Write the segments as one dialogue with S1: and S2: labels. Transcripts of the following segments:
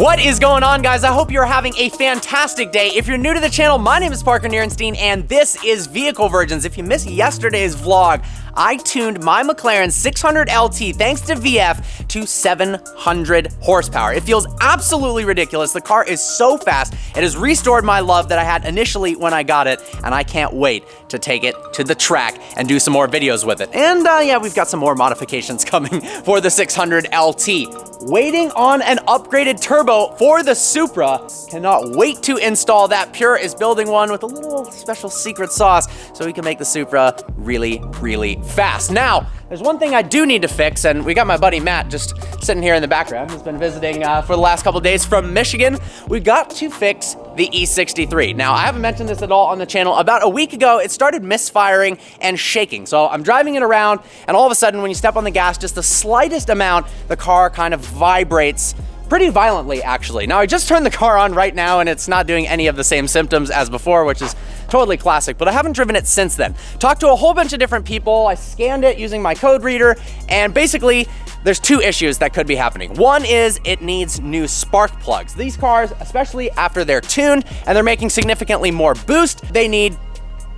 S1: What is going on, guys? I hope you're having a fantastic day. If you're new to the channel, my name is Parker Nierenstein, and this is Vehicle Virgins. If you missed yesterday's vlog, I tuned my McLaren 600 LT, thanks to VF, to 700 horsepower. It feels absolutely ridiculous. The car is so fast. It has restored my love that I had initially when I got it, and I can't wait to take it to the track and do some more videos with it. And yeah, we've got some more modifications coming for the 600 LT. Waiting on an upgraded turbo for the Supra. Cannot wait to install that. Pure is building one with a little special secret sauce so we can make the Supra really, really fast. Now, there's one thing I do need to fix, and we got my buddy Matt just sitting here in the background. He's been visiting for the last couple days from Michigan. We got to fix the E63. Now, I haven't mentioned this at all on the channel. About a week ago, it started misfiring and shaking. So I'm driving it around, and all of a sudden, when you step on the gas, just the slightest amount, the car kind of vibrates pretty violently, actually. Now, I just turned the car on right now, and it's not doing any of the same symptoms as before, which is totally classic, but I haven't driven it since then. Talked to a whole bunch of different people. I scanned it using my code reader, and basically, there's two issues that could be happening. One is it needs new spark plugs. These cars, especially after they're tuned and they're making significantly more boost, they need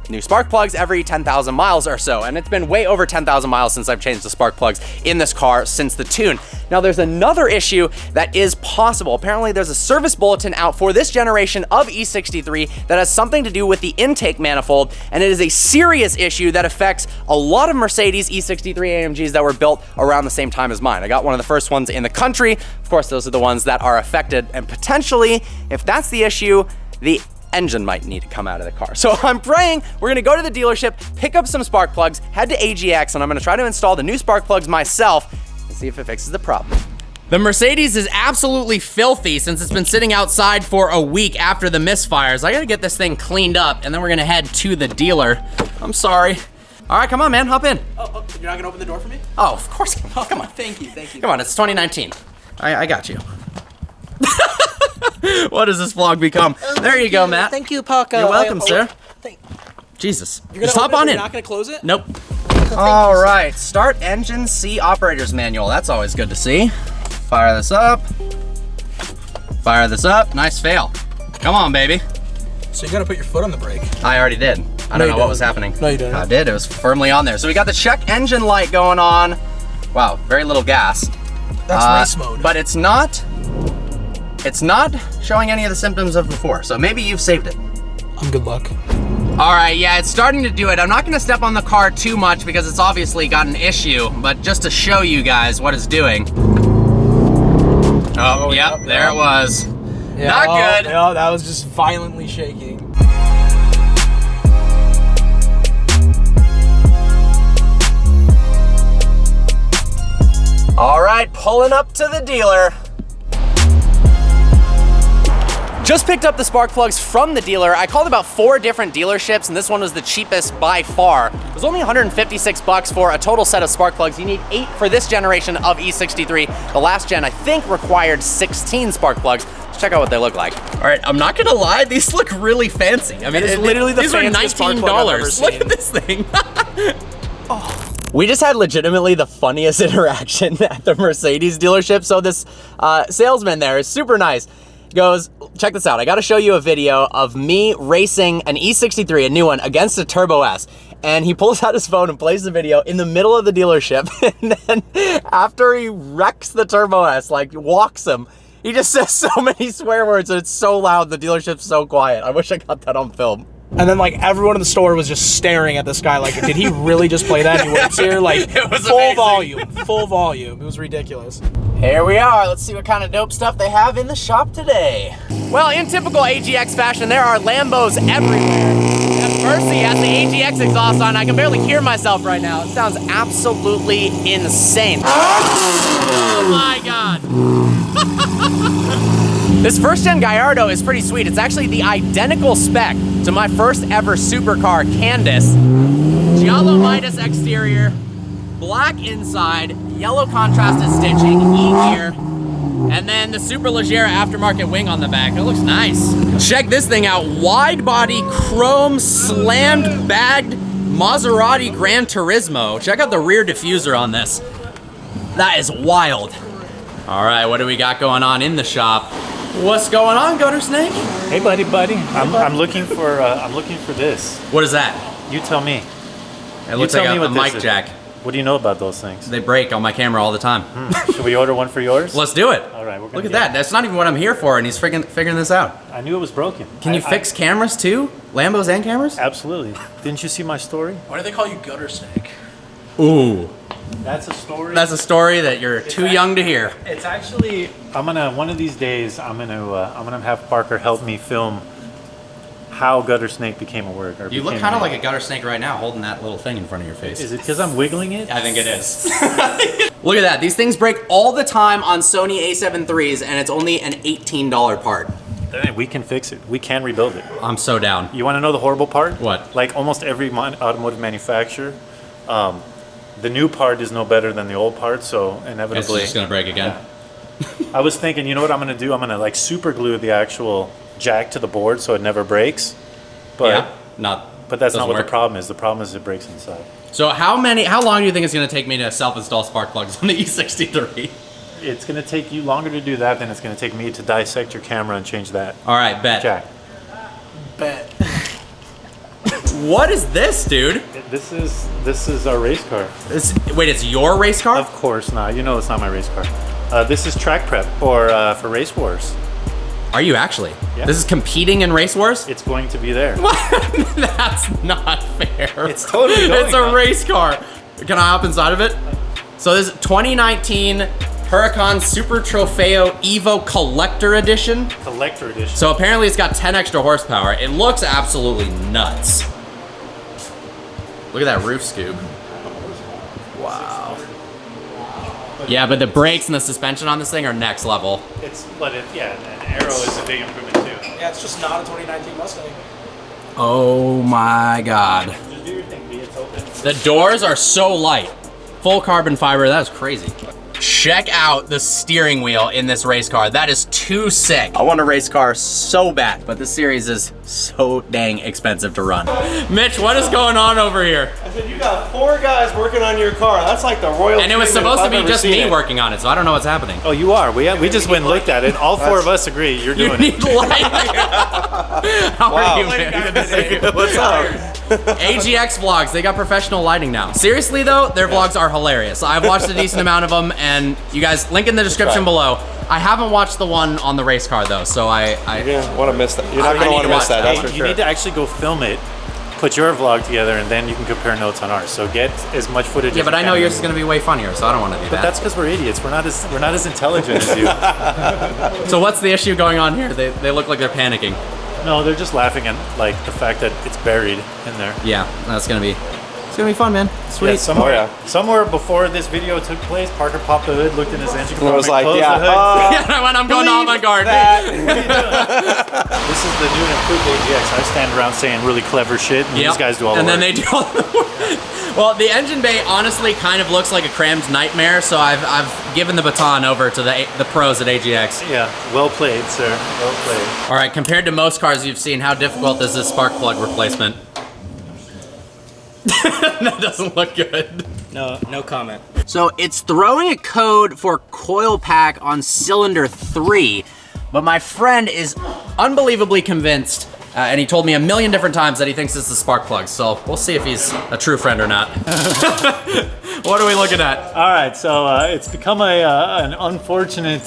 S1: new spark plugs every 10,000 miles or so. And it's been way over 10,000 miles since I've changed the spark plugs in this car since the tune. Now, there's another issue that is possible. Apparently, there's a service bulletin out for this generation of E63 that has something to do with the intake manifold, and it is a serious issue that affects a lot of Mercedes E63 AMGs that were built around the same time as mine. I got one of the first ones in the country. Of course, those are the ones that are affected, and potentially, if that's the issue, the engine might need to come out of the car. So I'm praying we're gonna go to the dealership, pick up some spark plugs, head to AGX, and I'm gonna try to install the new spark plugs myself and see if it fixes the problem. The Mercedes is absolutely filthy since it's been sitting outside for a week after the misfires. I gotta get this thing cleaned up, and then we're gonna head to the dealer. I'm sorry. All right, come on, man, hop in.
S2: Oh, you're not gonna open the door for me?
S1: Oh, of course. Come on.
S2: Thank you.
S1: Come on, it's 2019. I got you. What does this vlog become? There you go, Matt.
S2: Thank you, Paco.
S1: You're welcome, sir. Jesus.
S2: You're gonna
S1: just hop on in.
S2: You're not gonna close it?
S1: Nope. All right, start engine, see operator's manual. That's always good to see. Fire this up. Fire this up. Nice fail. Come on, baby.
S2: So you gotta put your foot on the brake.
S1: I already did. I don't know what was happening.
S2: No, you didn't.
S1: I did. It was firmly on there. So we got the check engine light going on. Wow, very little gas.
S2: That's race mode.
S1: But it's not showing any of the symptoms of before, so maybe you've saved it.
S2: I'm good luck.
S1: All right, yeah, it's starting to do it. I'm not gonna step on the car too much because it's obviously got an issue, but just to show you guys what it's doing. Oh, yep, there it was.
S2: Yeah,
S1: not good.
S2: No, that was just violently shaking.
S1: All right, pulling up to the dealer. Just picked up the spark plugs from the dealer. I called about 4 different dealerships, and this one was the cheapest by far. It was only 156 bucks for a total set of spark plugs. You need 8 for this generation of E63. The last gen, I think, required 16 spark plugs. Let's check out what they look like. All right, I'm not gonna lie, these look really fancy. I mean,
S2: it's literally the
S1: these are
S2: fanciest spark plug I've ever
S1: $19. Look
S2: seen.
S1: at this thing. Oh. We just had legitimately the funniest interaction at the Mercedes dealership. So this salesman there is super nice. Goes, check this out. I gotta show you a video of me racing an E63, a new one, against a Turbo S. And he pulls out his phone and plays the video in the middle of the dealership. And then after he wrecks the Turbo S, like walks him, he just says so many swear words and it's so loud, the dealership's so quiet. I wish I got that on film.
S2: And then like everyone in the store was just staring at this guy like, did he really just play that? He was here like
S1: It was
S2: full
S1: amazing.
S2: volume, full volume. It was ridiculous.
S1: Here we are. Let's see what kind of dope stuff they have in the shop today. Well, in typical AGX fashion, there are Lambos everywhere. And Mercy has the AGX exhaust on. I can barely hear myself right now. It sounds absolutely insane. Oh my God. This first gen Gallardo is pretty sweet. It's actually the identical spec to my first ever supercar, Candace. Giallo Midas exterior, black inside, yellow contrasted stitching, E-gear, and then the Superleggera aftermarket wing on the back. It looks nice. Check this thing out. Wide body, chrome, slammed, bagged Maserati Gran Turismo. Check out the rear diffuser on this. That is wild. All right, what do we got going on in the shop? What's going on, Gutter Snake?
S3: Hey, buddy. I'm looking for this.
S1: What is that?
S3: You tell me.
S1: It looks
S3: tell
S1: like
S3: me
S1: a
S3: what this
S1: mic
S3: is.
S1: jack.
S3: What do you know about those things?
S1: They break on my camera all the time.
S3: Should we order one for yours?
S1: Let's do it.
S3: All right, we're gonna
S1: Look at that. That's not even what I'm here for, and he's figuring this out.
S3: I knew it was broken.
S1: Can you fix cameras too? Lambos and cameras?
S3: Absolutely. Didn't you see my story?
S2: Why do they call you Gutter Snake?
S1: Ooh.
S3: That's a story.
S1: That's a story that you're too young to hear.
S3: It's actually. One of these days. I'm gonna have Parker help me film how gutter snake became a word.
S1: You look kind of like a gutter snake right now, holding that little thing in front of your face.
S3: Is it because I'm wiggling it?
S1: I think it is. Look at that. These things break all the time on Sony A7 IIIs, and it's only an $18 part.
S3: We can fix it. We can rebuild it.
S1: I'm so down.
S3: You want to know the horrible part?
S1: What?
S3: Like almost every automotive manufacturer, the new part is no better than the old part, so
S1: It's
S3: inevitably.
S1: just gonna break again.
S3: Yeah. I was thinking, you know what I'm gonna do? I'm gonna like super glue the actual jack to the board so it never breaks. But but that's not what the problem is. The problem is it breaks inside.
S1: So how long do you think it's gonna take me to self-install spark plugs on the E63?
S3: It's gonna take you longer to do that than it's gonna take me to dissect your camera and change that
S1: All right, bet.
S3: jack.
S2: Bet.
S1: What is this, dude?
S3: This is our race car.
S1: Wait, it's your race car?
S3: Of course not. You know it's not my race car. This is track prep for race wars.
S1: Are you actually?
S3: Yeah.
S1: This is competing in race wars?
S3: It's going to be there.
S1: That's not fair.
S3: It's totally going
S1: It's a
S3: on.
S1: race car. Can I hop inside of it? So this is 2019 Huracan Super Trofeo Evo Collector Edition.
S3: Collector edition.
S1: So apparently it's got 10 extra horsepower. It looks absolutely nuts. Look at that roof scoop. Wow. Yeah, but the brakes and the suspension on this thing are next level.
S3: An Arrow is a big improvement too.
S2: Yeah, it's just not a 2019 Mustang.
S1: Oh my God.
S3: Just do your thing, B. It's open.
S1: The doors are so light. Full carbon fiber, that is crazy. Check out the steering wheel in this race car. That is too sick. I want a race car so bad, but this series is so dang expensive to run. Mitch, what is going on over here?
S4: I said, you got 4 guys working on your car. That's like the royal
S1: And it was
S4: treatment
S1: supposed
S4: if
S1: to be
S4: I've ever
S1: just
S4: seen
S1: me
S4: it.
S1: working on it, so I don't know what's happening.
S3: Oh, you are. We just went and looked at it. All 4 of us agree you're
S1: You
S3: doing
S1: need
S3: it.
S1: lighting. How are you,
S4: Lighting
S1: man?
S4: guy today. What's up?
S1: AGX vlogs, they got professional lighting now. Seriously though, their vlogs are hilarious. I've watched a decent amount of them, and you guys, link in the description below. I haven't watched the one on the race car though, so
S4: You're gonna want to miss that. You're not
S1: I
S4: gonna
S1: need
S4: want
S1: to
S4: to miss
S1: watch
S4: that.
S1: that.
S4: That's for
S3: You
S4: sure.
S3: need to actually go film it, put your vlog together, and then you can compare notes on ours. So get as much footage.
S1: yeah,
S3: as
S1: but
S3: you
S1: I know
S3: can.
S1: yours is gonna be way funnier, so I don't want to do
S3: But
S1: that.
S3: that's because we're idiots. We're not as intelligent as you.
S1: So what's the issue going on here? They look like they're panicking.
S3: No, they're just laughing at like the fact that it's buried in there.
S1: Yeah, it's gonna be fun, man. Sweet.
S3: Yeah, somewhere,
S4: Oh, yeah.
S3: somewhere before this video took place, Parker popped the hood, looked in his engine
S4: And I was
S3: compartment,
S4: like,
S3: closed the hood.
S1: Yeah, when I'm going on my guard.
S3: This is the new and improved AGX. I stand around saying really clever shit, and
S1: Yep.
S3: these guys do all the
S1: and
S3: work.
S1: then they do all the work. Well, the engine bay honestly kind of looks like a crammed nightmare, so I've given the baton over to the pros at AGX.
S3: Yeah, well played, sir. Well played.
S1: All right, compared to most cars you've seen, how difficult is this spark plug replacement? That doesn't look good.
S2: No comment.
S1: So it's throwing a code for coil pack on cylinder 3, but my friend is unbelievably convinced, and he told me a million different times that he thinks it's the spark plug, so we'll see if he's a true friend or not. What are we looking at?
S3: All right, so it's become an unfortunate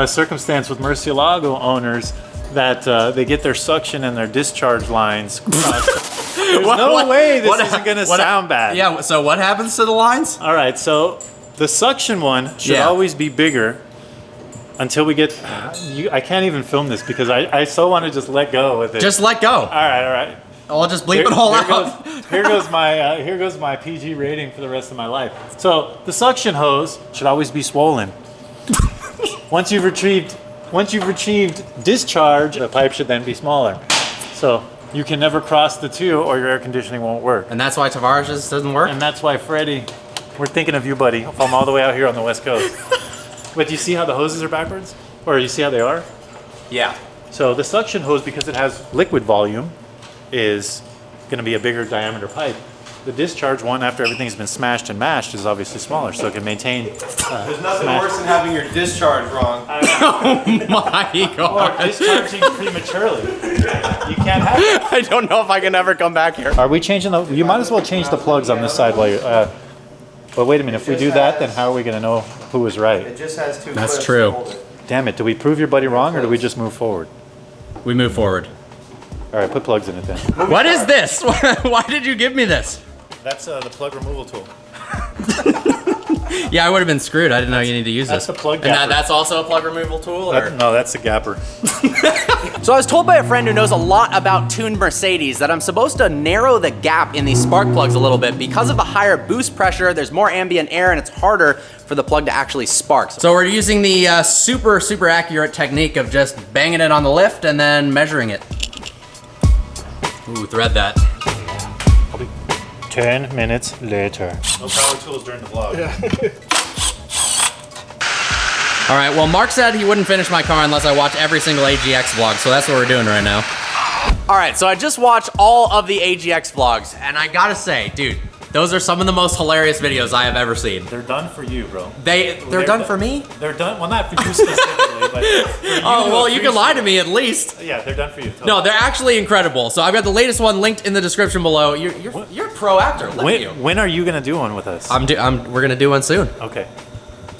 S3: circumstance with Murcielago owners that they get their suction and their discharge lines crossed. There's no way this isn't gonna sound bad.
S1: Yeah, so what happens to the lines?
S3: All right, so the suction one should
S1: Yeah.
S3: always be bigger until we get. I can't even film this because I so want to just let go with it.
S1: Just let go.
S3: All right.
S1: I'll just bleep it all out.
S3: Here goes my PG rating for the rest of my life. So the suction hose should always be swollen. Once you've retrieved discharge, the pipe should then be smaller. So you can never cross the two, or your air conditioning won't work.
S1: And that's why Tavares just doesn't work?
S3: And that's why, Freddie, we're thinking of you, buddy, from all the way out here on the West Coast. But do you see how the hoses are backwards? Or you see how they are?
S1: Yeah.
S3: So the suction hose, because it has liquid volume, is going to be a bigger diameter pipe. The discharge one, after everything's been smashed and mashed, is obviously smaller, so it can maintain.
S4: There's nothing worse than having your discharge wrong.
S1: Oh my
S3: Or
S1: god.
S3: discharging prematurely. You can't have it.
S1: I don't know if I can ever come back here.
S3: Are we changing the? You might as well change the plugs on this side while you're. But wait a minute, if we do that, then how are we going to know who was right?
S4: It just has two
S1: That's
S4: clips
S1: true.
S4: to hold it.
S3: Damn it, do we prove your buddy wrong or do we just move forward?
S1: We move forward.
S3: All right, put plugs in it then.
S1: What is this? Why did you give me this?
S3: That's the plug removal tool.
S1: Yeah, I would have been screwed. I didn't know you need to use
S3: That's
S1: this.
S3: the plug
S1: And
S3: gapper.
S1: that's also a plug removal tool? Or?
S3: No, that's the gapper.
S1: So I was told by a friend who knows a lot about tuned Mercedes that I'm supposed to narrow the gap in these spark plugs a little bit. Because of the higher boost pressure, there's more ambient air and it's harder for the plug to actually spark. So we're using the super accurate technique of just banging it on the lift and then measuring it. Ooh, thread that.
S3: 10 minutes later. No power tools during the vlog.
S1: All right, well, Mark said he wouldn't finish my car unless I watch every single AGX vlog, so that's what we're doing right now. All right, so I just watched all of the AGX vlogs, and I gotta say, dude, those are some of the most hilarious videos I have ever seen.
S3: They're done for you, bro.
S1: They're done for me?
S3: They're done, well, not for you specifically, but for you.
S1: Oh, well, you can lie to me at least.
S3: Yeah, they're done for you. Totally.
S1: No, they're actually incredible. So I've got the latest one linked in the description below. You're a pro actor. Look at you.
S3: When are you going to do one with us?
S1: We're gonna do one soon.
S3: Okay.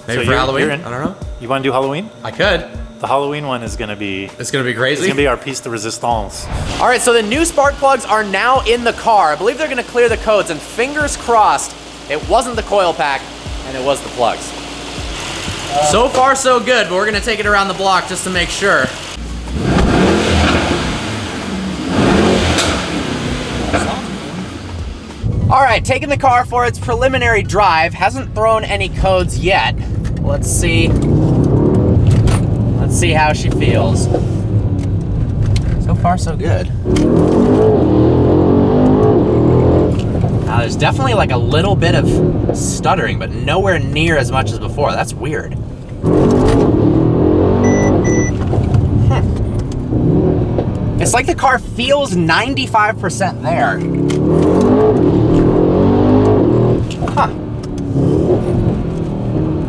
S1: Maybe
S3: So
S1: for
S3: you're
S1: Halloween.
S3: in?
S1: I don't know.
S3: You want to do Halloween?
S1: I could.
S3: The Halloween one is going to be...
S1: It's gonna be
S3: It's
S1: crazy.
S3: going to be our piece de resistance.
S1: All right, so the new spark plugs are now in the car. I believe they're gonna clear the codes, and fingers crossed, it wasn't the coil pack, and it was the plugs. So far, so good, but we're gonna take it around the block just to make sure. All right, taking the car for its preliminary drive. Hasn't thrown any codes yet. Let's see. Let's see how she feels. So far, so good. Now, there's definitely like a little bit of stuttering, but nowhere near as much as before. That's weird. It's like the car feels 95% there. Huh.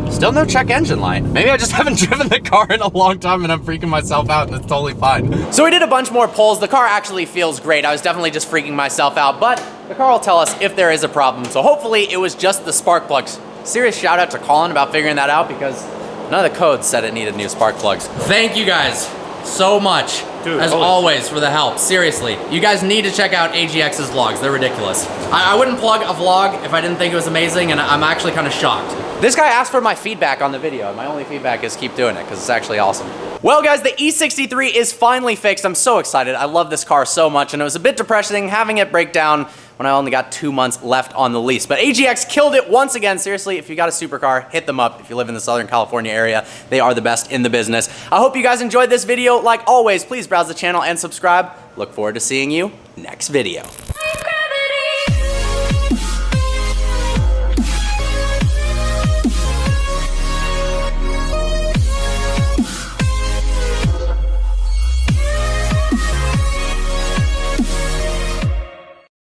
S1: Still no check engine light. Maybe I just haven't driven the car in a long time and I'm freaking myself out and it's totally fine. So we did a bunch more polls. The car actually feels great. I was definitely just freaking myself out, but the car will tell us if there is a problem. So hopefully it was just the spark plugs. Serious shout out to Colin about figuring that out because none of the codes said it needed new spark plugs. Thank you guys so much,
S3: Dude,
S1: as always, for the help. Seriously, you guys need to check out AGX's vlogs. They're ridiculous. I wouldn't plug a vlog if I didn't think it was amazing, and I'm actually kind of shocked. This guy asked for my feedback on the video, and my only feedback is keep doing it, because it's actually awesome. Well, guys, the E63 is finally fixed. I'm so excited. I love this car so much, and it was a bit depressing having it break down when I only got 2 months left on the lease. But AGX killed it once again. Seriously, if you got a supercar, hit them up. If you live in the Southern California area, they are the best in the business. I hope you guys enjoyed this video. Like always, please browse the channel and subscribe. Look forward to seeing you next video.